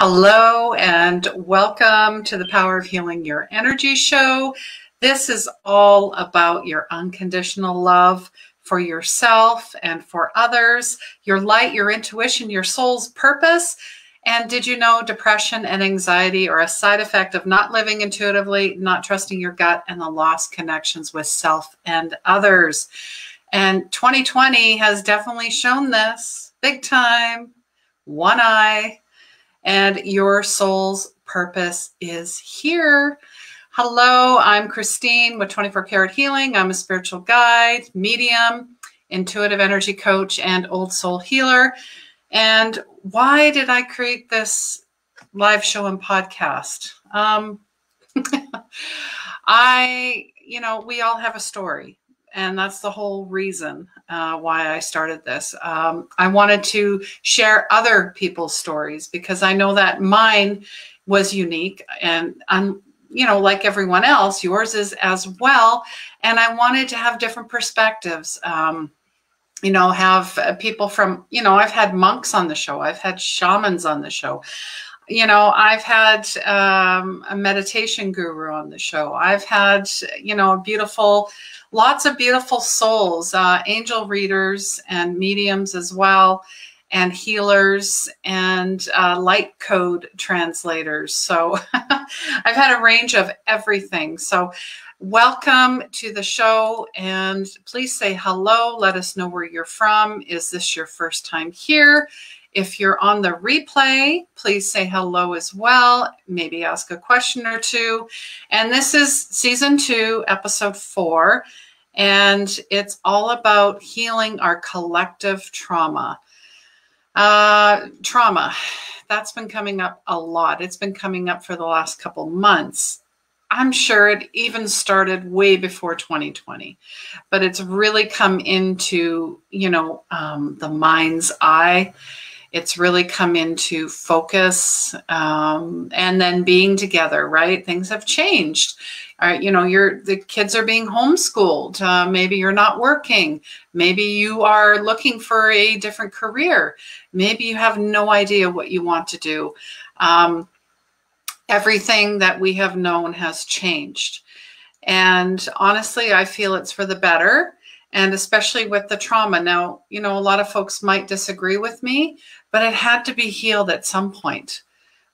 Hello and welcome to the Power of Healing Your Energy show. This is all about your unconditional love for yourself and for others, your light, your intuition, your soul's purpose. And did you know depression and anxiety are a side effect of not living intuitively, not trusting your gut, and the lost connections with self and others? And 2020 has definitely shown this big time, one eye. And your soul's purpose is here. Hello, I'm Christine with 24 Karat Healing. I'm a spiritual guide, medium, intuitive energy coach, and old soul healer. And why did I create this live show and podcast? We all have a story. And that's the whole reason why I started this. I wanted to share other people's stories because I know that mine was unique and like everyone else, yours is as well. And I wanted to have different perspectives, have people from, I've had monks on the show. I've had shamans on the show. I've had a meditation guru on the show. I've had, lots of beautiful souls, angel readers and mediums as well, and healers and light code translators. So I've had a range of everything. So welcome to the show, and please say hello. Let us know where you're from. Is this your first time here? If you're on the replay, please say hello as well. Maybe ask a question or two. And this is season 2, episode 4. And it's all about healing our collective trauma. Trauma, that's been coming up a lot. It's been coming up for the last couple months. I'm sure it even started way before 2020, but it's really come into, the mind's eye. It's really come into focus, and then being together, right? Things have changed. All right, the kids are being homeschooled. Maybe you're not working. Maybe you are looking for a different career. Maybe you have no idea what you want to do. Everything that we have known has changed. And honestly, I feel it's for the better. And especially with the trauma. Now, a lot of folks might disagree with me, but it had to be healed at some point.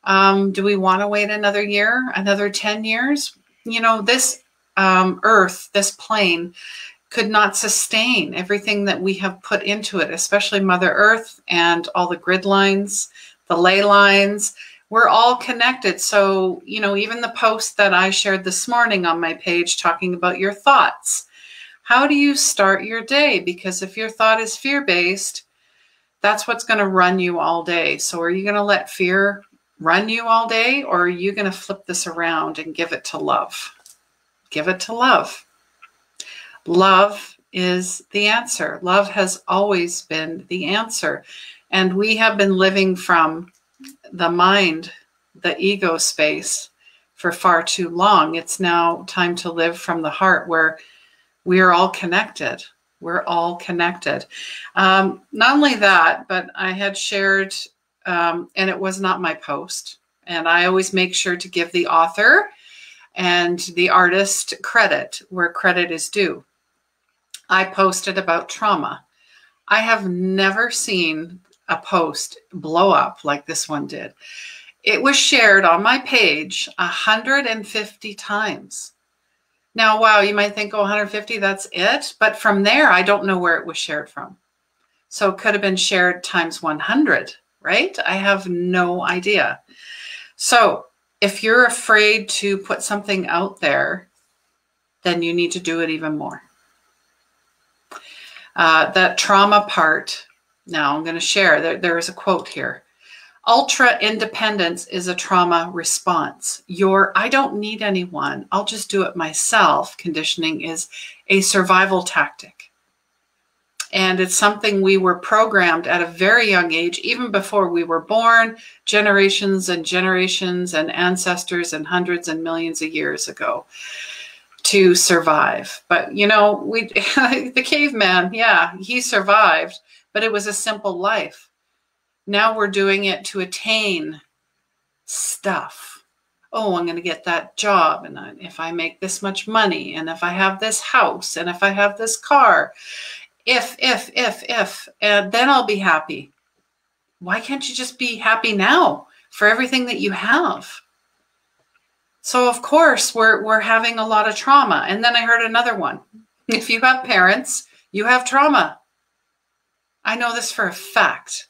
Do we want to wait another year, another 10 years? This earth, this plane could not sustain everything that we have put into it, especially Mother Earth and all the grid lines, the ley lines. We're all connected. So, even the post that I shared this morning on my page talking about your thoughts. How do you start your day? Because if your thought is fear-based, that's what's going to run you all day. So are you going to let fear run you all day, or are you going to flip this around and give it to love? Give it to love. Love is the answer. Love has always been the answer. And we have been living from the mind, the ego space for far too long. It's now time to live from the heart, where we are all connected. We're all connected. Not only that, but I had shared, and it was not my post. And I always make sure to give the author and the artist credit where credit is due. I posted about trauma. I have never seen a post blow up like this one did. It was shared on my page 150 times. Now, wow, you might think, 150, that's it. But from there, I don't know where it was shared from. So it could have been shared times 100, right? I have no idea. So if you're afraid to put something out there, then you need to do it even more. That trauma part, now I'm going to share, there is a quote here. Ultra independence is a trauma response. I don't need anyone, I'll just do it myself conditioning is a survival tactic. And it's something we were programmed at a very young age, even before we were born, generations and ancestors and hundreds and millions of years ago, to survive. But, the caveman, yeah, he survived, but it was a simple life. Now we're doing it to attain stuff. Oh, I'm going to get that job. And if I make this much money, and if I have this house, and if I have this car, if, and then I'll be happy. Why can't you just be happy now for everything that you have? So of course we're having a lot of trauma. And then I heard another one. If you have parents, you have trauma. I know this for a fact.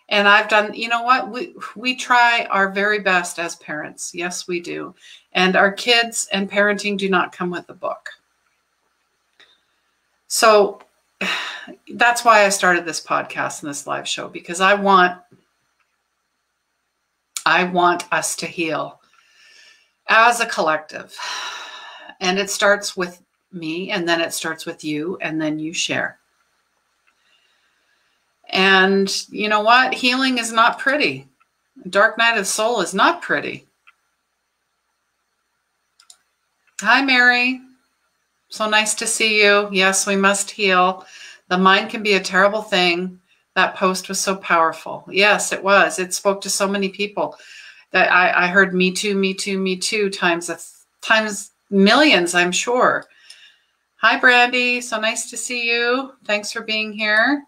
And I've done, you know what? We try our very best as parents. Yes, we do. And our kids and parenting do not come with a book. So that's why I started this podcast and this live show, because I want us to heal as a collective. And it starts with me, and then it starts with you, and then you share. And you know what? Healing is not pretty. Dark night of the soul is not pretty. Hi, Mary. So nice to see you. Yes, we must heal. The mind can be a terrible thing. That post was so powerful. Yes, it was. It spoke to so many people that I heard me too, me too, me too times millions, I'm sure. Hi, Brandy. So nice to see you. Thanks for being here.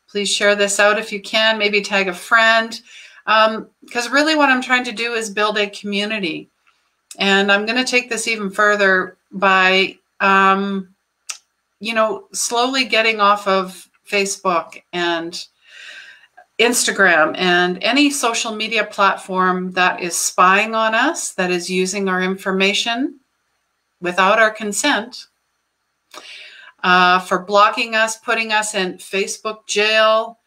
Please share this out if you can. Maybe tag a friend. Because really what I'm trying to do is build a community. And I'm going to take this even further by, slowly getting off of Facebook and Instagram and any social media platform that is spying on us, that is using our information without our consent, for blocking us, putting us in Facebook jail.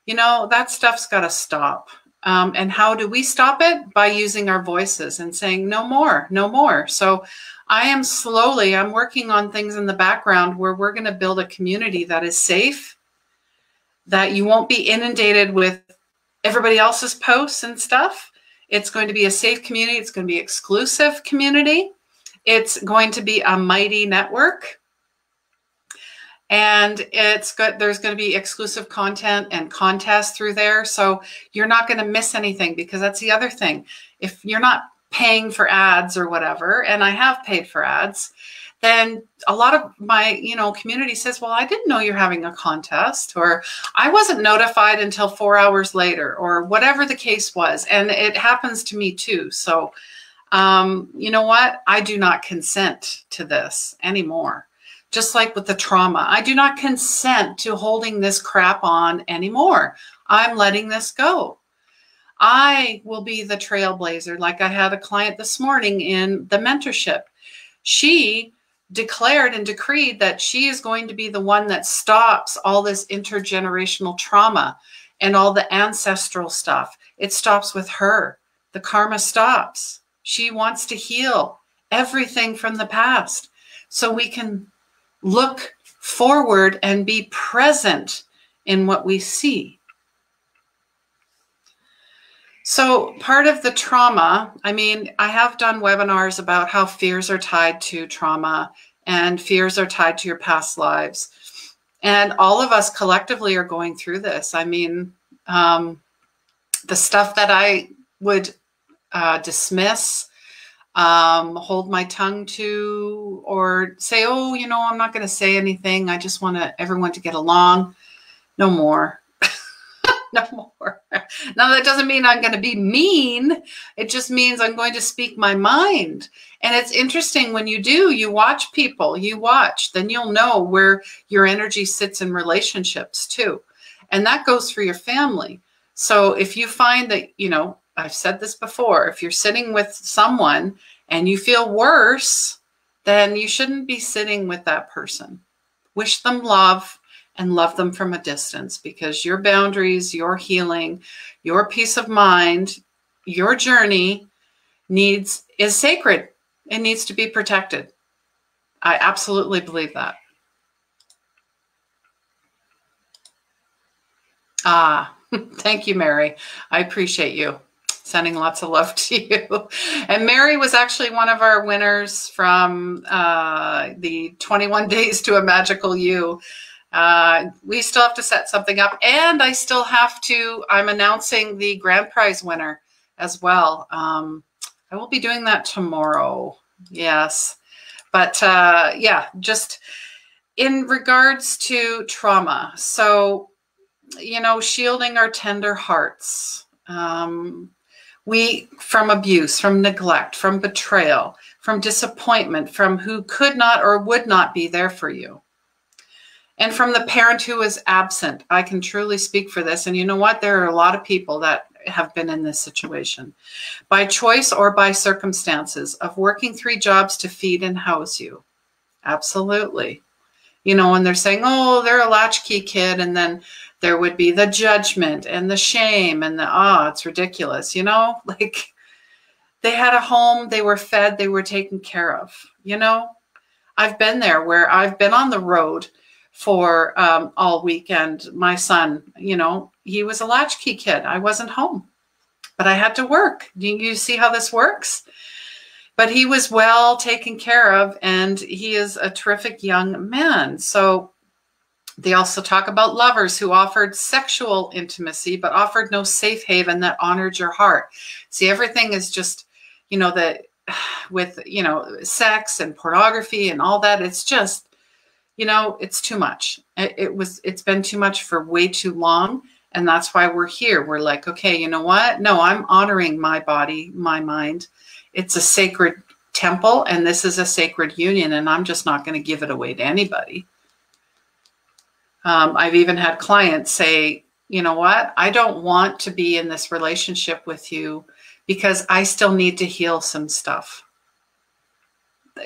That stuff's got to stop. And how do we stop it? By using our voices and saying, no more, no more. So I'm working on things in the background where we're going to build a community that is safe, that you won't be inundated with everybody else's posts and stuff. It's going to be a safe community. It's going to be an exclusive community. It's going to be a mighty network. And there's going to be exclusive content and contests through there. So you're not going to miss anything, because that's the other thing. If you're not paying for ads or whatever, and I have paid for ads, then a lot of my, community says, well, I didn't know you're having a contest, or I wasn't notified until 4 hours later, or whatever the case was. And it happens to me too. So, you know what? I do not consent to this anymore. Just like with the trauma, I do not consent to holding this crap on anymore. I'm letting this go. I will be the trailblazer. Like I had a client this morning in the mentorship. She declared and decreed that she is going to be the one that stops all this intergenerational trauma and all the ancestral stuff. It stops with her. The karma stops. She wants to heal everything from the past so we can look forward and be present in what we see. So part of the trauma, I have done webinars about how fears are tied to trauma and fears are tied to your past lives. And all of us collectively are going through this. The stuff that I would dismiss, hold my tongue to, or say, oh, I'm not going to say anything. I just want everyone to get along. No more. No more. Now, that doesn't mean I'm going to be mean. It just means I'm going to speak my mind. And it's interesting when you watch people, then you'll know where your energy sits in relationships too. And that goes for your family. So if you find that, I've said this before, if you're sitting with someone and you feel worse, then you shouldn't be sitting with that person. Wish them love and love them from a distance, because your boundaries, your healing, your peace of mind, your journey is sacred. It needs to be protected. I absolutely believe that. Thank you, Mary. I appreciate you. Sending lots of love to you. And Mary was actually one of our winners from the 21 Days to a Magical You. We still have to set something up, and I'm announcing the grand prize winner as well. I will be doing that tomorrow. Yes. But yeah, just in regards to trauma. So, you know, shielding our tender hearts. From abuse, from neglect, from betrayal, from disappointment, from who could not or would not be there for you. And from the parent who is absent. I can truly speak for this. And you know what? There are a lot of people that have been in this situation by choice or by circumstances of working 3 jobs to feed and house you. Absolutely. You know, when they're saying, oh, they're a latchkey kid, and then there would be the judgment and the shame and the, oh, it's ridiculous. You know, like they had a home, they were fed, they were taken care of. You know, I've been there where I've been on the road for all weekend. My son, you know, he was a latchkey kid. I wasn't home, but I had to work. You see how this works? But he was well taken care of, and he is a terrific young man. So they also talk about lovers who offered sexual intimacy, but offered no safe haven that honored your heart. See, everything is just, you know, with, you know, sex and pornography and all that. It's just, you know, it's too much. It's been too much for way too long. And that's why we're here. We're like, okay, you know what? No, I'm honoring my body, my mind. It's a sacred temple, and this is a sacred union, and I'm just not going to give it away to anybody. I've even had clients say, you know what? I don't want to be in this relationship with you because I still need to heal some stuff.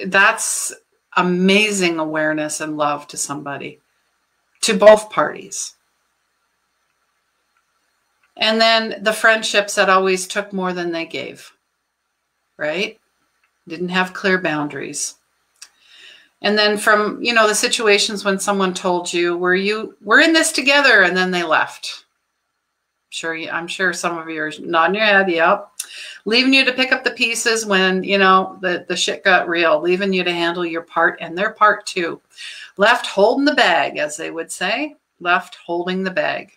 That's amazing awareness and love to somebody, to both parties. And then the friendships that always took more than they gave, right? Didn't have clear boundaries. And then from, you know, the situations when someone told you, we're in this together, and then they left. I'm sure some of you are nodding your head, yep. Leaving you to pick up the pieces when, you know, the shit got real, leaving you to handle your part and their part too. Left holding the bag, as they would say, left holding the bag.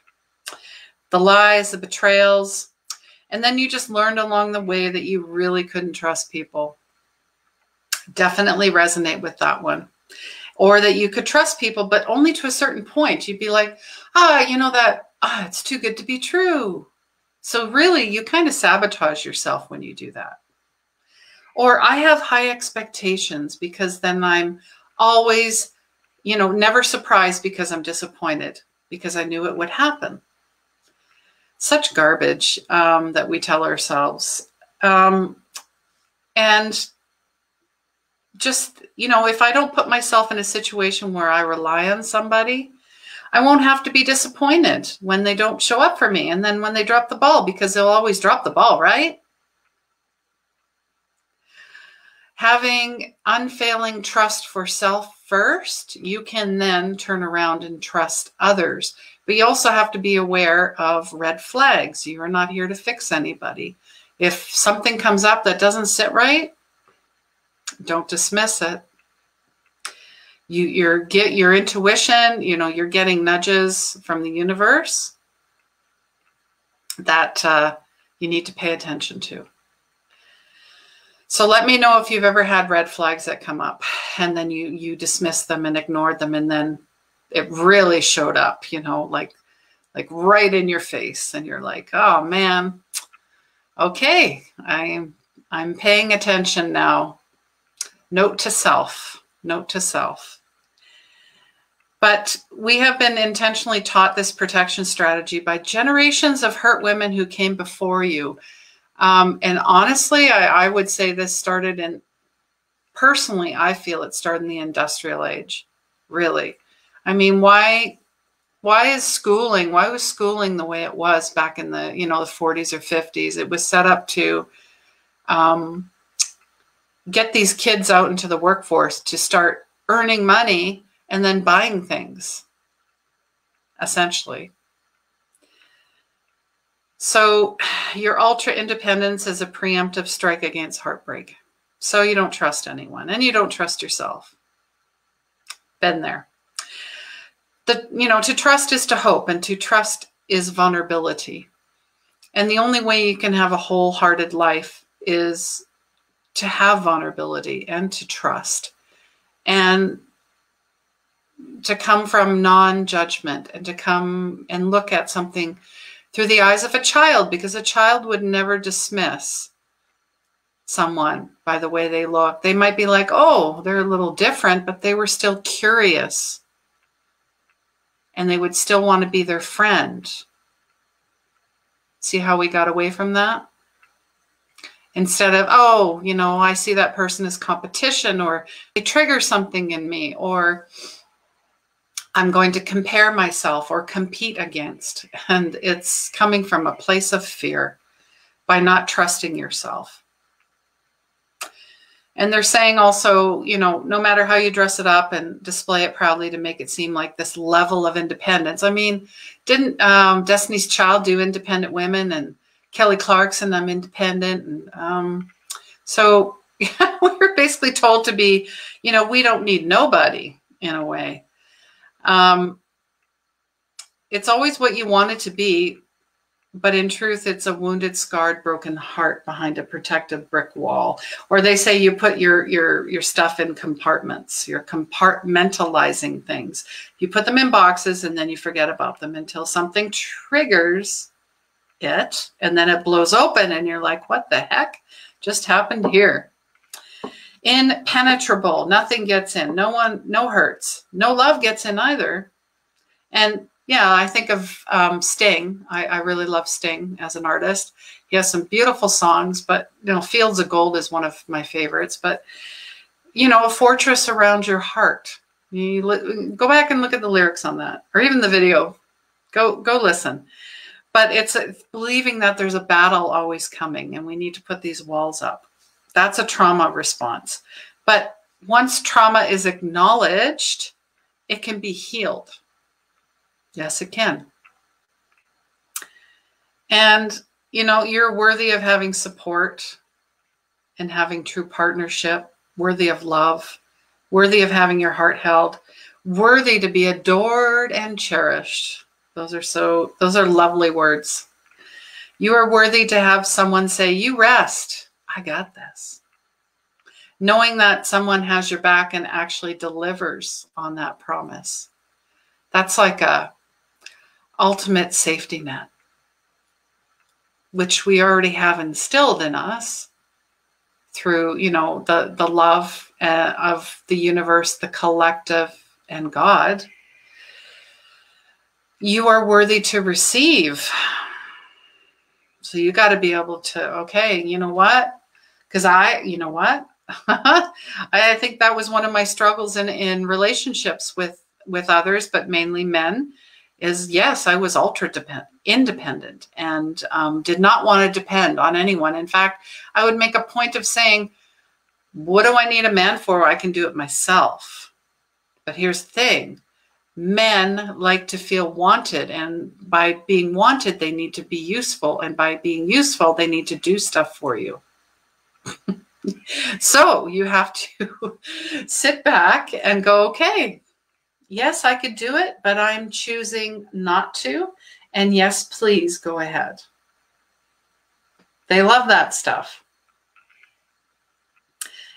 The lies, the betrayals, and then you just learned along the way that you really couldn't trust people. Definitely resonate with that one. Or that you could trust people, but only to a certain point. You'd be like, you know that, it's too good to be true. So really, you kind of sabotage yourself when you do that. Or I have high expectations because then I'm always, you know, never surprised because I'm disappointed because I knew it would happen. Such garbage that we tell ourselves. And just, you know, if I don't put myself in a situation where I rely on somebody, I won't have to be disappointed when they don't show up for me. And then when they drop the ball, because they'll always drop the ball, right? Having unfailing trust for self first, you can then turn around and trust others. But you also have to be aware of red flags. You are not here to fix anybody. If something comes up that doesn't sit right, don't dismiss it. Your intuition, you know, you're getting nudges from the universe that you need to pay attention to. So let me know if you've ever had red flags that come up and then you dismissed them and ignored them, and then it really showed up, you know, like right in your face, and you're like, oh man, okay, I'm paying attention now. Note to self, note to self. But we have been intentionally taught this protection strategy by generations of hurt women who came before you. And honestly, I would say this started personally, I feel it started in the industrial age, really. I mean, why was schooling the way it was back in the, you know, the 40s or 50s? It was set up to get these kids out into the workforce to start earning money and then buying things, essentially. So your ultra independence is a preemptive strike against heartbreak. So you don't trust anyone and you don't trust yourself. Been there. To trust is to hope, and to trust is vulnerability. And the only way you can have a wholehearted life is to have vulnerability and to trust and to come from non-judgment and to come and look at something through the eyes of a child, because a child would never dismiss someone by the way they look. They might be like, oh, they're a little different, but they were still curious and they would still want to be their friend. See how we got away from that? Instead of, oh, you know, I see that person as competition, or they trigger something in me, or I'm going to compare myself or compete against. And it's coming from a place of fear by not trusting yourself. And they're saying also, you know, no matter how you dress it up and display it proudly to make it seem like this level of independence. I mean, didn't Destiny's Child do independent women, and Kelly Clarkson, I'm independent. And so yeah, we're basically told to be, you know, we don't need nobody in a way. It's always what you want it to be, but in truth, it's a wounded, scarred, broken heart behind a protective brick wall. Or they say you put your stuff in compartments. You're compartmentalizing things. You put them in boxes and then you forget about them until something triggers it, and then it blows open and you're like, what the heck just happened here? Impenetrable. Nothing gets in. No hurts. No love gets in either. And yeah, I think of Sting. I really love Sting as an artist. He has some beautiful songs, but you know, Fields of Gold is one of my favorites. But you know, a fortress around your heart. You go back and look at the lyrics on that, or even the video. Go listen. But it's believing that there's a battle always coming, and we need to put these walls up. That's a trauma response. But once trauma is acknowledged, it can be healed. Yes, it can. And, you know, you're worthy of having support and having true partnership, worthy of love, worthy of having your heart held, worthy to be adored and cherished. Those are lovely words. You are worthy to have someone say, you rest. I got this. Knowing that someone has your back and actually delivers on that promise. That's like a ultimate safety net, which we already have instilled in us through, you know, the love of the universe, the collective, and God. You are worthy to receive. So you got to be able to, okay, you know what? Because you know what? I think that was one of my struggles in relationships with others, but mainly men, is yes, I was ultra independent and did not want to depend on anyone. In fact, I would make a point of saying, what do I need a man for? I can do it myself. But here's the thing. Men like to feel wanted, and by being wanted, they need to be useful. And by being useful, they need to do stuff for you. So you have to sit back and go, okay, yes, I could do it, but I'm choosing not to. And yes, please go ahead. They love that stuff.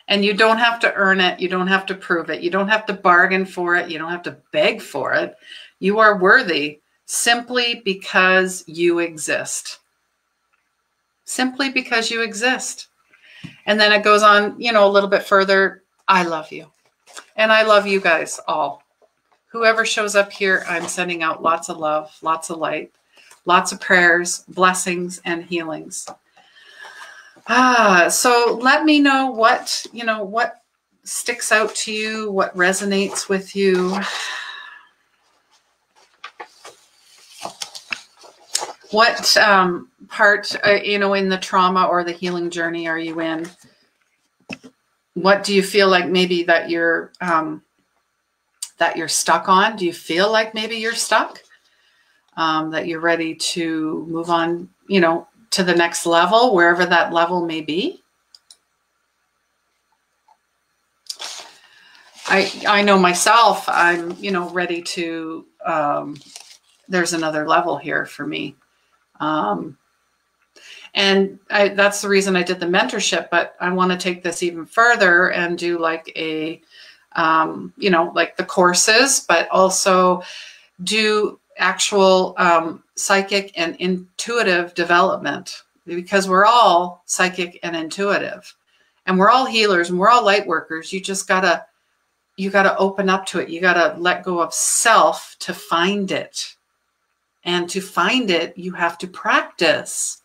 And you don't have to earn it. You don't have to prove it. You don't have to bargain for it. You don't have to beg for it. You are worthy simply because you exist. Simply because you exist. And then it goes on, you know, a little bit further. I love you. And I love you guys all. Whoever shows up here, I'm sending out lots of love, lots of light, lots of prayers, blessings, and healings. So let me know what, you know, what sticks out to you, what resonates with you. What part, you know, in the trauma or the healing journey are you in? What do you feel like maybe that you're stuck on? Do you feel like maybe you're stuck? That you're ready to move on, you know, to the next level, wherever that level may be? I know myself, I'm, you know, ready to, there's another level here for me. And that's the reason I did the mentorship, but I want to take this even further and do like a, like the courses, but also do actual psychic and intuitive development, because we're all psychic and intuitive, and we're all healers, and we're all light workers. You gotta open up to it. You gotta let go of self to find it. And to find it, you have to practice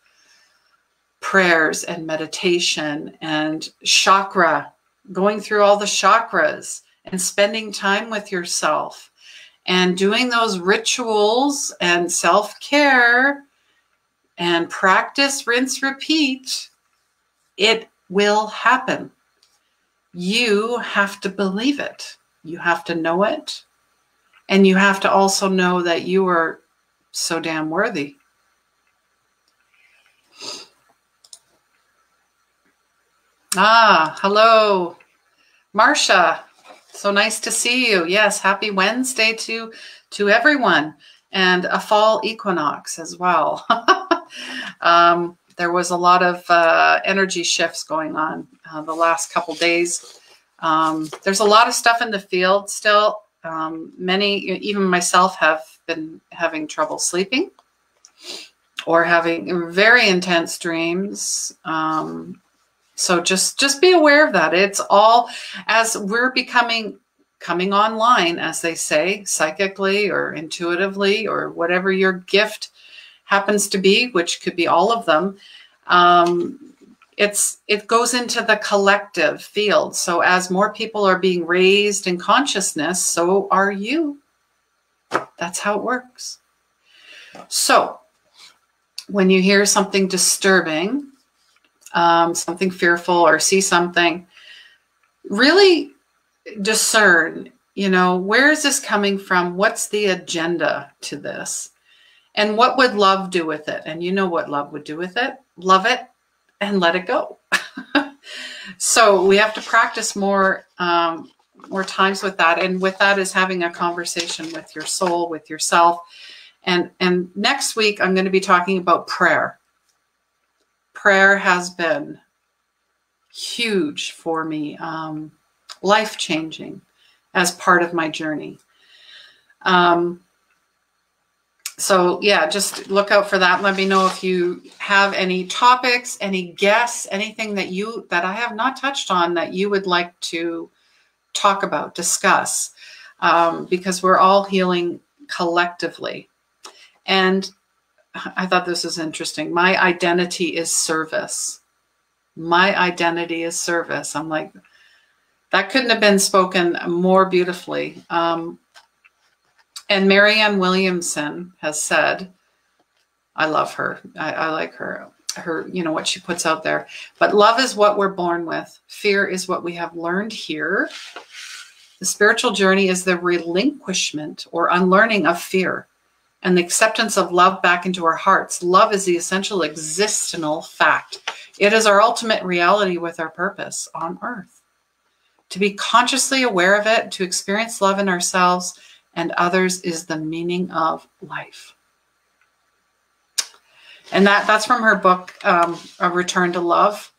prayers and meditation and chakra, going through all the chakras and spending time with yourself and doing those rituals and self-care and practice, rinse, repeat. It will happen. You have to believe it. You have to know it. And you have to also know that you are so damn worthy. Hello, Marcia. So nice to see you. Yes, happy Wednesday to everyone, and a fall equinox as well. There was a lot of energy shifts going on the last couple days. There's a lot of stuff in the field still. Many, even myself, have been having trouble sleeping or having very intense dreams. So just be aware of that. It's all as we're coming online, as they say, psychically or intuitively, or whatever your gift happens to be, which could be all of them. It goes into the collective field. So as more people are being raised in consciousness, so are you. That's how it works. So when you hear something disturbing, something fearful, or see something, really discern, where is this coming from? What's the agenda to this? And what would love do with it? And you know what love would do with it. Love it and let it go. So we have to practice more times with that. And with that is having a conversation with your soul, with yourself. And next week, I'm going to be talking about prayer. Prayer has been huge for me, life-changing as part of my journey. So yeah, just look out for that. Let me know if you have any topics, any guests, anything that I have not touched on that you would like to talk about, discuss, because we're all healing collectively. And I thought this was interesting. My identity is service. My identity is service. I'm like, that couldn't have been spoken more beautifully. And Marianne Williamson has said, I love her. I like her, what she puts out there. But love is what we're born with. Fear is what we have learned here. The spiritual journey is the relinquishment or unlearning of fear and the acceptance of love back into our hearts. Love is the essential existential fact. It is our ultimate reality with our purpose on earth. To be consciously aware of it, to experience love in ourselves and others is the meaning of life. And that's from her book, A Return to Love.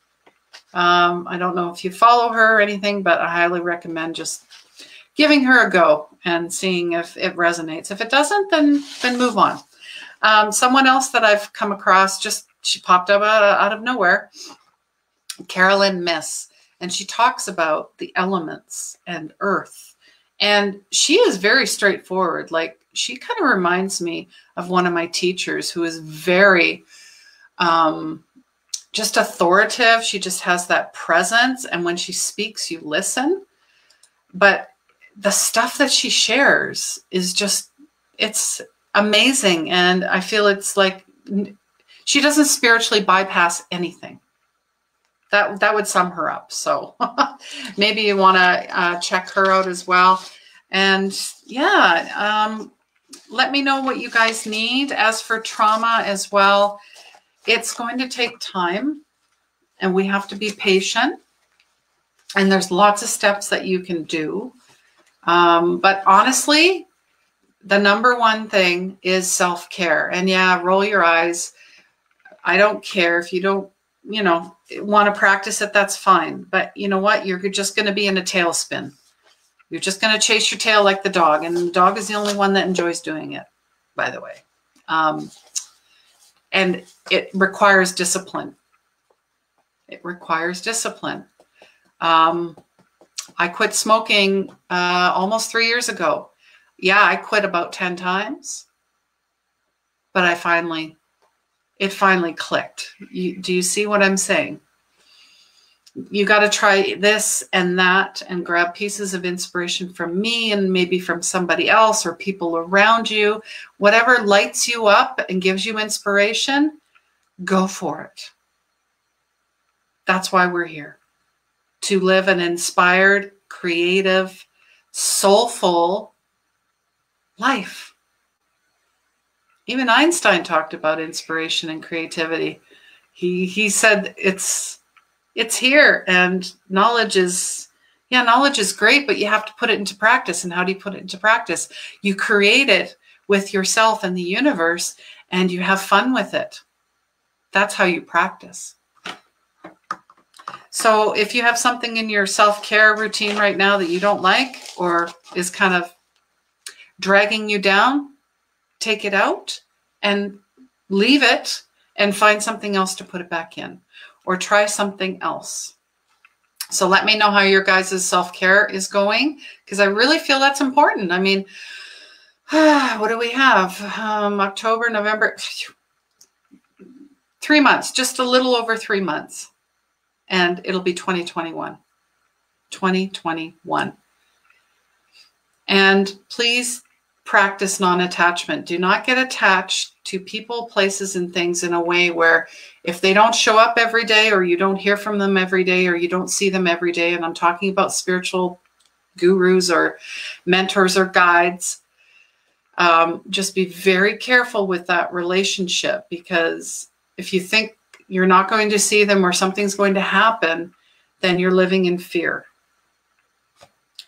I don't know if you follow her or anything, but I highly recommend just giving her a go and seeing if it resonates. If it doesn't, then move on. Someone else that I've come across, she popped up out of nowhere, Carolyn Miss, and she talks about the elements and earth. And she is very straightforward. Like, she kind of reminds me of one of my teachers who is very just authoritative. She just has that presence. And when she speaks, you listen. But the stuff that she shares is it's amazing. And I feel it's like she doesn't spiritually bypass anything. That would sum her up. So maybe you want to check her out as well. And yeah, let me know what you guys need. As for trauma as well, it's going to take time and we have to be patient. And there's lots of steps that you can do. But honestly, the number one thing is self-care. And yeah, roll your eyes. I don't care if you don't, want to practice it, that's fine. But you know what? You're just going to be in a tailspin. You're just going to chase your tail like the dog. And the dog is the only one that enjoys doing it, by the way. And it requires discipline. It requires discipline. I quit smoking almost 3 years ago. Yeah, I quit about 10 times. But it finally clicked. Do you see what I'm saying? You got to try this and that and grab pieces of inspiration from me and maybe from somebody else or people around you. Whatever lights you up and gives you inspiration, go for it. That's why we're here. To live an inspired, creative, soulful life. Even Einstein talked about inspiration and creativity. He said it's here, and knowledge is great, but you have to put it into practice. And how do you put it into practice? You create it with yourself and the universe, and you have fun with it. That's how you practice. So if you have something in your self-care routine right now that you don't like or is kind of dragging you down, take it out and leave it and find something else to put it back in, or try something else. So let me know how your guys' self-care is going, because I really feel that's important. I mean, what do we have? October, November, 3 months, just a little over 3 months. And it'll be 2021. 2021. And please practice non-attachment. Do not get attached to people, places, and things in a way where if they don't show up every day, or you don't hear from them every day, or you don't see them every day, and I'm talking about spiritual gurus or mentors or guides, just be very careful with that relationship, because if you think you're not going to see them or something's going to happen, then you're living in fear.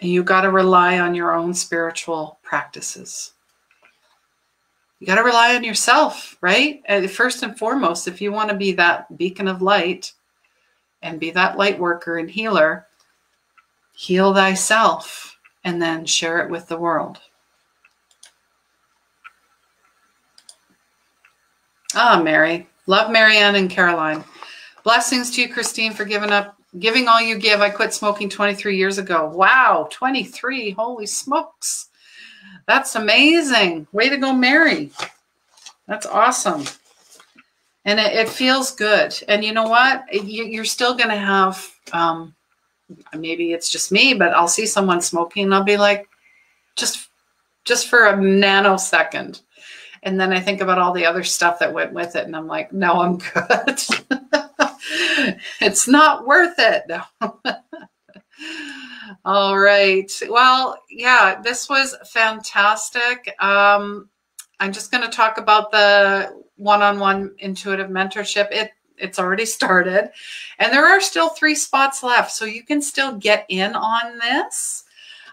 And you got to rely on your own spiritual practices. You got to rely on yourself, right? And first and foremost, if you want to be that beacon of light and be that light worker and healer, heal thyself and then share it with the world. Ah, Mary. Love Marianne and Caroline. Blessings to you, Christine, for giving all you give. I quit smoking 23 years ago. Wow, 23. Holy smokes. That's amazing. Way to go, Mary. That's awesome. And it feels good. And you know what? You're still going to have, maybe it's just me, but I'll see someone smoking and I'll be like, just for a nanosecond. And then I think about all the other stuff that went with it. And I'm like, no, I'm good. It's not worth it. No. All right. Well, yeah, this was fantastic. I'm just going to talk about the one-on-one intuitive mentorship. It's already started. And there are still 3 spots left. So you can still get in on this.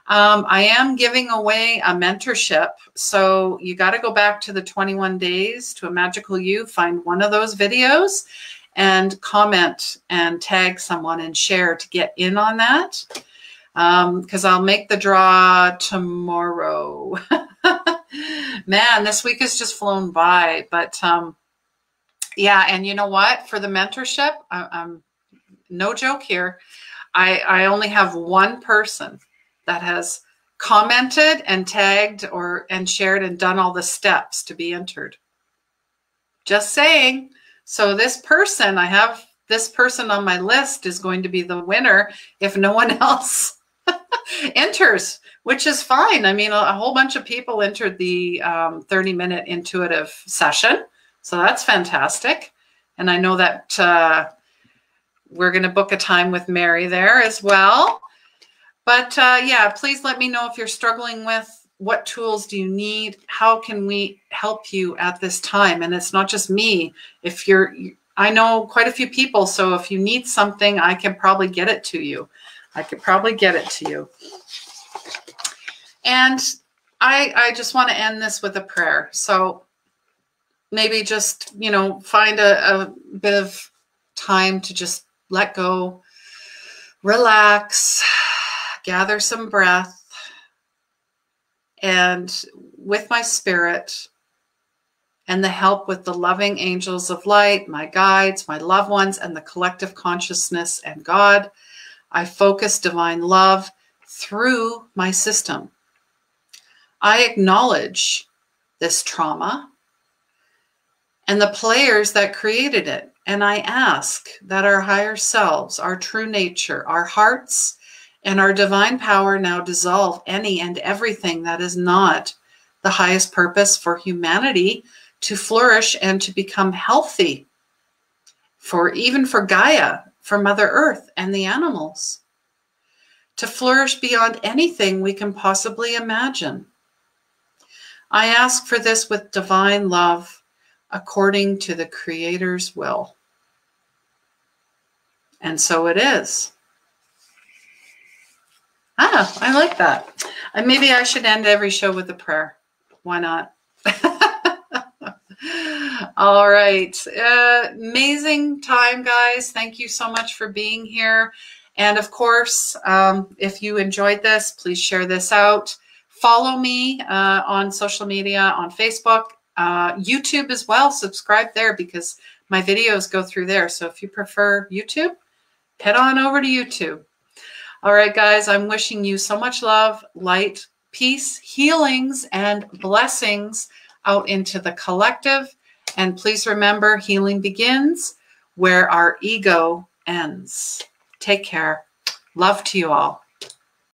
I am giving away a mentorship. So you got to go back to the 21 days to a magical you, find one of those videos and comment and tag someone and share to get in on that. Because I'll make the draw tomorrow. Man, this week has just flown by. But yeah, and you know what? For the mentorship, I'm no joke here. I only have one person that has commented and tagged and shared and done all the steps to be entered. Just saying. So this person, I have this person on my list is going to be the winner if no one else enters, which is fine. I mean, a whole bunch of people entered the 30-minute intuitive session. So that's fantastic. And I know that we're going to book a time with Mary there as well. But yeah, please let me know if you're struggling with what tools do you need? How can we help you at this time? And it's not just me. I know quite a few people. So if you need something, I can probably get it to you. And I just want to end this with a prayer. So maybe just, find a bit of time to just let go, relax, gather some breath, and with my spirit and the help with the loving angels of light, my guides, my loved ones, and the collective consciousness and God, I focus divine love through my system. I acknowledge this trauma and the players that created it. And I ask that our higher selves, our true nature, our hearts, and our divine power now dissolve any and everything that is not the highest purpose for humanity to flourish and to become healthy, even for Gaia, for Mother Earth and the animals, to flourish beyond anything we can possibly imagine. I ask for this with divine love, according to the Creator's will. And so it is. I like that. And maybe I should end every show with a prayer. Why not? All right. Amazing time, guys. Thank you so much for being here. And of course, if you enjoyed this, please share this out. Follow me on social media, on Facebook, YouTube as well. Subscribe there because my videos go through there. So if you prefer YouTube, head on over to YouTube. All right, guys, I'm wishing you so much love, light, peace, healings, and blessings out into the collective. And please remember, healing begins where our ego ends. Take care. Love to you all.